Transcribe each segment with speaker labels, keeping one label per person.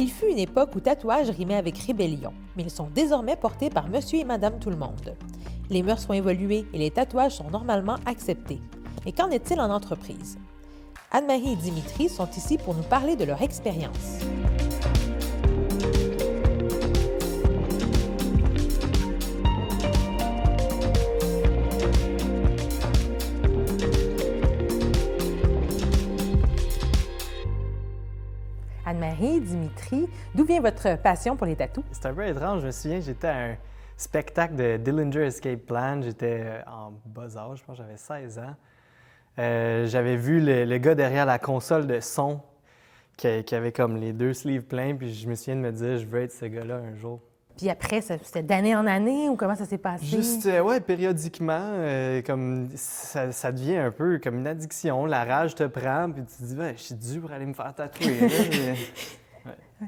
Speaker 1: Il fut une époque où tatouage rimait avec rébellion, mais ils sont désormais portés par monsieur et madame tout le monde. Les mœurs ont évolué et les tatouages sont normalement acceptés. Mais qu'en est-il en entreprise? Anne-Marie et Dimitri sont ici pour nous parler de leur expérience. Anne-Marie, Dimitri, d'où vient votre passion pour les tatous?
Speaker 2: C'est un peu étrange. Je me souviens, j'étais à un spectacle de Dillinger Escape Plan. J'étais en bas âge, je pense que j'avais 16 ans. J'avais vu le gars derrière la console de son qui avait comme les deux sleeves pleins, puis je me souviens de me dire, je veux être ce gars-là un jour.
Speaker 1: Puis après, c'était d'année en année ou comment ça s'est passé?
Speaker 2: Juste, ouais, périodiquement, comme ça devient un peu comme une addiction. La rage te prend, puis tu te dis, ben, je suis dû pour aller me faire tatouer.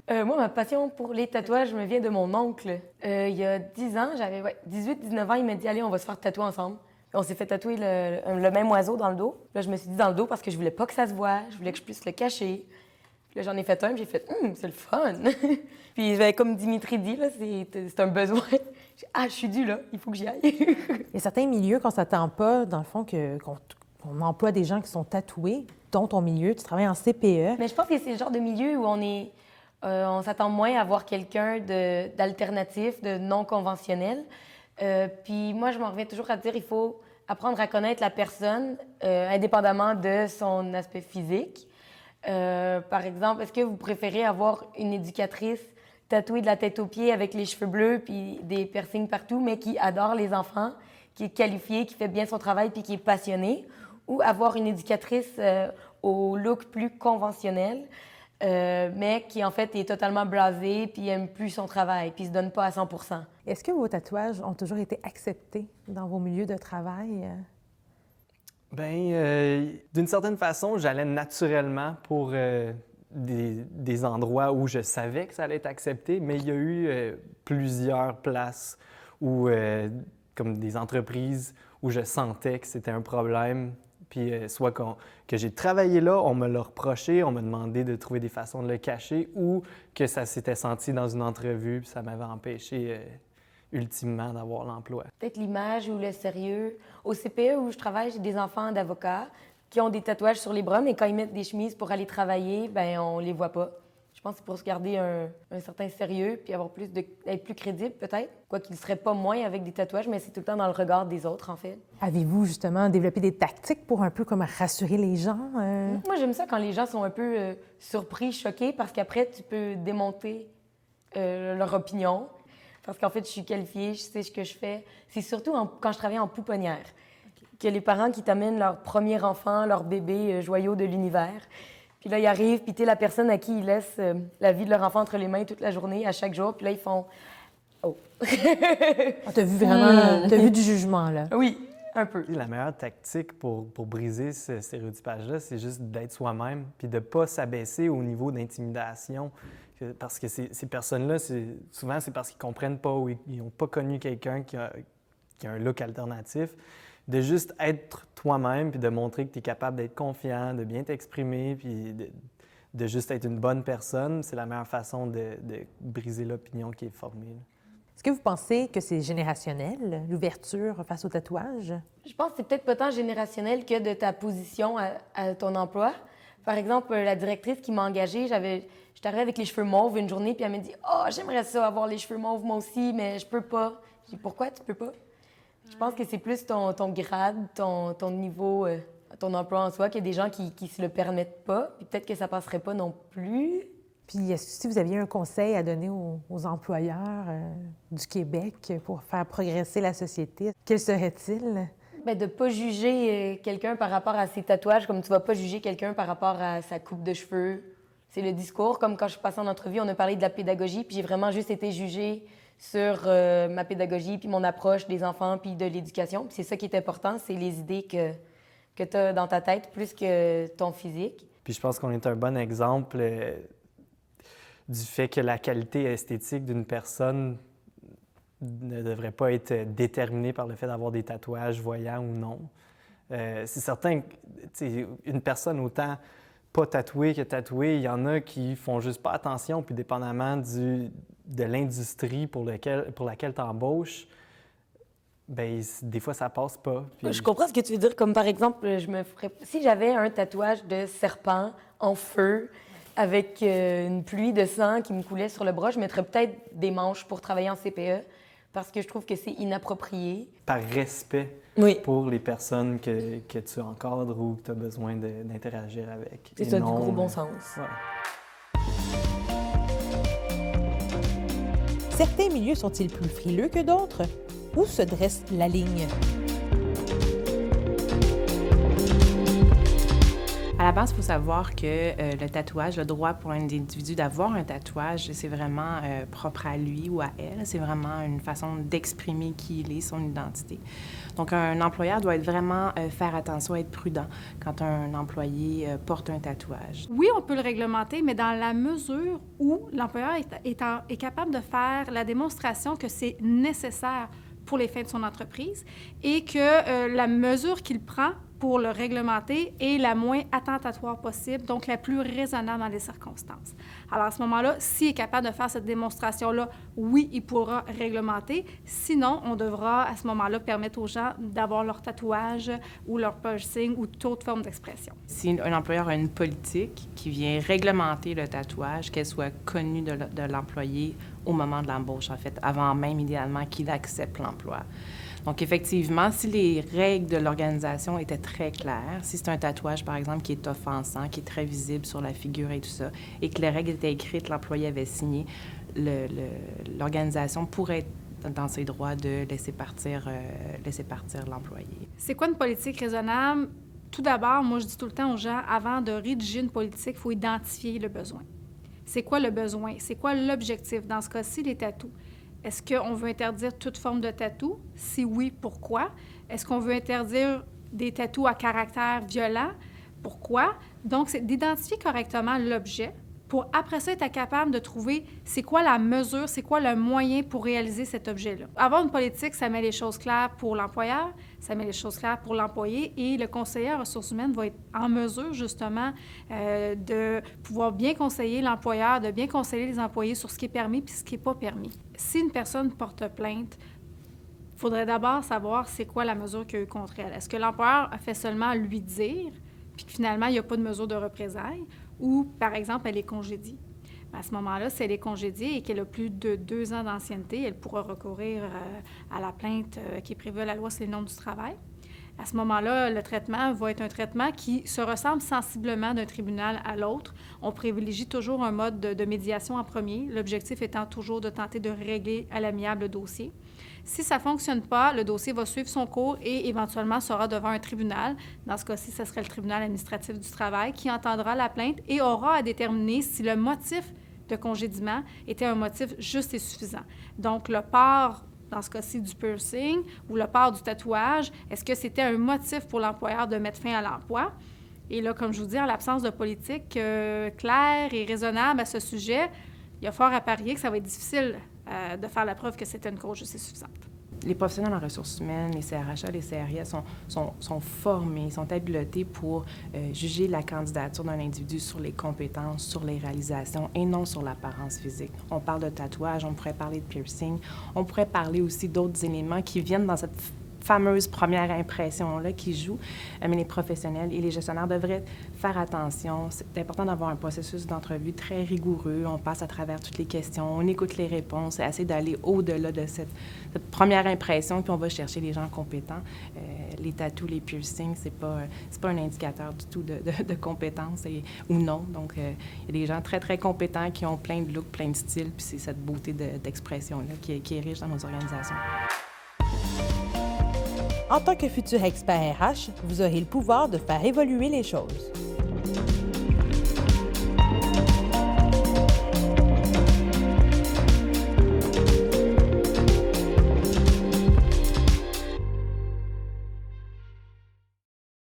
Speaker 3: Moi, ma passion pour les tatouages me vient de mon oncle. Il y a 10 ans, j'avais 18-19 ans, il m'a dit « Allez, on va se faire tatouer ensemble ». On s'est fait tatouer le même oiseau dans le dos. Là, je me suis dit dans le dos parce que je voulais pas que ça se voie, je voulais que je puisse le cacher. Puis là, j'en ai fait un, puis j'ai fait « c'est le fun! » Puis comme Dimitri dit, là, c'est un besoin. Je suis due là, il faut que j'y aille.
Speaker 1: Il y a certains milieux qu'on ne s'attend pas, dans le fond, qu'on emploie des gens qui sont tatoués, dont ton milieu, tu travailles en CPE.
Speaker 3: Mais je pense que c'est le genre de milieu où on s'attend moins à voir quelqu'un d'alternatif, de non conventionnel. Puis moi, je m'en reviens toujours à dire il faut apprendre à connaître la personne indépendamment de son aspect physique. Par exemple, est-ce que vous préférez avoir une éducatrice tatouée de la tête aux pieds avec les cheveux bleus puis des piercings partout, mais qui adore les enfants, qui est qualifiée, qui fait bien son travail puis qui est passionnée, ou avoir une éducatrice au look plus conventionnel, mais qui en fait est totalement blasée puis aime plus son travail puis se donne pas à 100%.
Speaker 1: Est-ce que vos tatouages ont toujours été acceptés dans vos milieux de travail?
Speaker 2: Bien, d'une certaine façon, j'allais naturellement pour des endroits où je savais que ça allait être accepté, mais il y a eu plusieurs places où, comme des entreprises, où je sentais que c'était un problème. Puis soit que j'ai travaillé là, on me l'a reproché, on m'a demandé de trouver des façons de le cacher, ou que ça s'était senti dans une entrevue, puis ça m'avait empêché ultimement d'avoir l'emploi.
Speaker 3: Peut-être l'image ou le sérieux. Au CPE où je travaille, j'ai des enfants d'avocats qui ont des tatouages sur les bras, mais quand ils mettent des chemises pour aller travailler, ben on les voit pas. Je pense que c'est pour se garder un certain sérieux puis être plus crédible peut-être. Quoi qu'il ne serait pas moins avec des tatouages, mais c'est tout le temps dans le regard des autres en fait.
Speaker 1: Avez-vous justement développé des tactiques pour un peu comme rassurer les gens?
Speaker 3: Moi, j'aime ça quand les gens sont un peu surpris, choqués, parce qu'après, tu peux démonter leur opinion. Parce qu'en fait, je suis qualifiée, je sais ce que je fais. C'est surtout quand je travaille en pouponnière que les parents qui t'amènent leur premier enfant, leur bébé joyau de l'univers. Puis là, ils arrivent, puis t'es la personne à qui ils laissent la vie de leur enfant entre les mains toute la journée, à chaque jour. Puis là, ils font « Oh! »
Speaker 1: T'as vu vraiment, t'as vu du jugement, là?
Speaker 3: Oui, un peu.
Speaker 2: La meilleure tactique pour briser ce stéréotypage-là, c'est juste d'être soi-même, puis de ne pas s'abaisser au niveau d'intimidation. Parce que ces personnes-là, souvent, c'est parce qu'ils ne comprennent pas ou ils n'ont pas connu quelqu'un qui a un look alternatif. De juste être toi-même, puis de montrer que tu es capable d'être confiant, de bien t'exprimer, puis de juste être une bonne personne, c'est la meilleure façon de briser l'opinion qui est formée.
Speaker 1: Est-ce que vous pensez que c'est générationnel, l'ouverture face au tatouage?
Speaker 3: Je pense que c'est peut-être pas tant générationnel que de ta position à ton emploi. Par exemple, la directrice qui m'a engagée, j'étais arrivée avec les cheveux mauves une journée, puis elle m'a dit « Oh, j'aimerais ça avoir les cheveux mauves moi aussi, mais je peux pas. » J'ai dit « Pourquoi tu peux pas? » Je pense que c'est plus ton grade, ton niveau, ton emploi en soi, qu'il y a des gens qui se le permettent pas, puis peut-être que ça passerait pas non plus.
Speaker 1: Puis, si vous aviez un conseil à donner aux employeurs du Québec pour faire progresser la société, quel serait-il?
Speaker 3: Bien, de ne pas juger quelqu'un par rapport à ses tatouages comme tu ne vas pas juger quelqu'un par rapport à sa coupe de cheveux. C'est le discours. Comme quand je suis passée en entrevue, on a parlé de la pédagogie, puis j'ai vraiment juste été jugée sur ma pédagogie, puis mon approche des enfants, puis de l'éducation. Puis c'est ça qui est important, c'est les idées que tu as dans ta tête plus que ton physique.
Speaker 2: Puis je pense qu'on est un bon exemple du fait que la qualité esthétique d'une personne ne devrait pas être déterminée par le fait d'avoir des tatouages voyants ou non. C'est certain que une personne autant pas tatoué que tatoué. Il y en a qui font juste pas attention, puis dépendamment de l'industrie pour laquelle tu embauches, ben des fois, ça passe pas. Puis...
Speaker 3: Je comprends ce que tu veux dire. Comme par exemple, si j'avais un tatouage de serpent en feu avec une pluie de sang qui me coulait sur le bras, je mettrais peut-être des manches pour travailler en CPE parce que je trouve que c'est inapproprié. Par
Speaker 2: respect pour les personnes que tu encadres ou que tu as besoin d'interagir avec.
Speaker 3: C'est ça, du gros bon sens.
Speaker 2: Ouais.
Speaker 1: Certains milieux sont-ils plus frileux que d'autres? Où se dresse la ligne?
Speaker 4: À la base, il faut savoir que le tatouage, le droit pour un individu d'avoir un tatouage, c'est vraiment propre à lui ou à elle. C'est vraiment une façon d'exprimer qui il est, son identité. Donc, un employeur doit vraiment faire attention, être prudent quand un employé porte un tatouage.
Speaker 5: Oui, on peut le réglementer, mais dans la mesure où l'employeur est capable de faire la démonstration que c'est nécessaire pour les fins de son entreprise et que la mesure qu'il prend pour le réglementer est la moins attentatoire possible, donc la plus raisonnable dans les circonstances. Alors, à ce moment-là, s'il est capable de faire cette démonstration-là, oui, il pourra réglementer. Sinon, on devra, à ce moment-là, permettre aux gens d'avoir leur tatouage ou leur piercing ou toute autre forme d'expression.
Speaker 4: Si un employeur a une politique qui vient réglementer le tatouage, qu'elle soit connue de l'employé au moment de l'embauche, en fait, avant même, idéalement, qu'il accepte l'emploi. Donc, effectivement, si les règles de l'organisation étaient très claires, si c'est un tatouage, par exemple, qui est offensant, qui est très visible sur la figure et tout ça, et que les règles étaient écrites, l'employé avait signé, l'organisation pourrait être dans ses droits de laisser partir l'employé.
Speaker 5: C'est quoi une politique raisonnable? Tout d'abord, moi, je dis tout le temps aux gens, avant de rédiger une politique, il faut identifier le besoin. C'est quoi le besoin? C'est quoi l'objectif? Dans ce cas-ci, les tatous. Est-ce qu'on veut interdire toute forme de tatou? Si oui, pourquoi? Est-ce qu'on veut interdire des tatous à caractère violent? Pourquoi? Donc, c'est d'identifier correctement l'objet pour, après ça, être capable de trouver c'est quoi la mesure, c'est quoi le moyen pour réaliser cet objet-là. Avoir une politique, ça met les choses claires pour l'employeur, ça met les choses claires pour l'employé et le conseiller en ressources humaines va être en mesure, justement, de pouvoir bien conseiller l'employeur, de bien conseiller les employés sur ce qui est permis puis ce qui n'est pas permis. Si une personne porte plainte, il faudrait d'abord savoir c'est quoi la mesure qu'il y a eu contre elle. Est-ce que l'employeur a fait seulement lui dire puis que finalement, il n'y a pas de mesure de représailles ou, par exemple, elle est congédiée? À ce moment-là, si elle est congédiée et qu'elle a plus de 2 ans d'ancienneté, elle pourra recourir à la plainte qui est prévue à la loi sur les normes du travail. À ce moment-là, le traitement va être un traitement qui se ressemble sensiblement d'un tribunal à l'autre. On privilégie toujours un mode de médiation en premier, l'objectif étant toujours de tenter de régler à l'amiable le dossier. Si ça ne fonctionne pas, le dossier va suivre son cours et éventuellement sera devant un tribunal. Dans ce cas-ci, ce serait le tribunal administratif du travail qui entendra la plainte et aura à déterminer si le motif de congédiement était un motif juste et suffisant. Donc, le port, dans ce cas-ci, du piercing ou le port du tatouage, est-ce que c'était un motif pour l'employeur de mettre fin à l'emploi? Et là, comme je vous dis, en l'absence de politique claire et raisonnable à ce sujet, il y a fort à parier que ça va être difficile de faire la preuve que c'était une cause juste et suffisante.
Speaker 4: Les professionnels en ressources humaines, les CRHA, les CRIA sont formés, sont habilités pour juger la candidature d'un individu sur les compétences, sur les réalisations et non sur l'apparence physique. On parle de tatouage, on pourrait parler de piercing, on pourrait parler aussi d'autres éléments qui viennent dans cette fameuse première impression-là qui joue, mais les professionnels et les gestionnaires devraient faire attention. C'est important d'avoir un processus d'entrevue très rigoureux. On passe à travers toutes les questions, on écoute les réponses, essaie d'aller au-delà de cette première impression, puis on va chercher les gens compétents. Les tatous, les piercings, c'est pas un indicateur du tout de compétence ou non. Donc, il y a des gens très, très compétents qui ont plein de looks, plein de styles, puis c'est cette beauté d'expression-là qui est riche dans nos organisations.
Speaker 1: En tant que futur expert RH, vous aurez le pouvoir de faire évoluer les choses.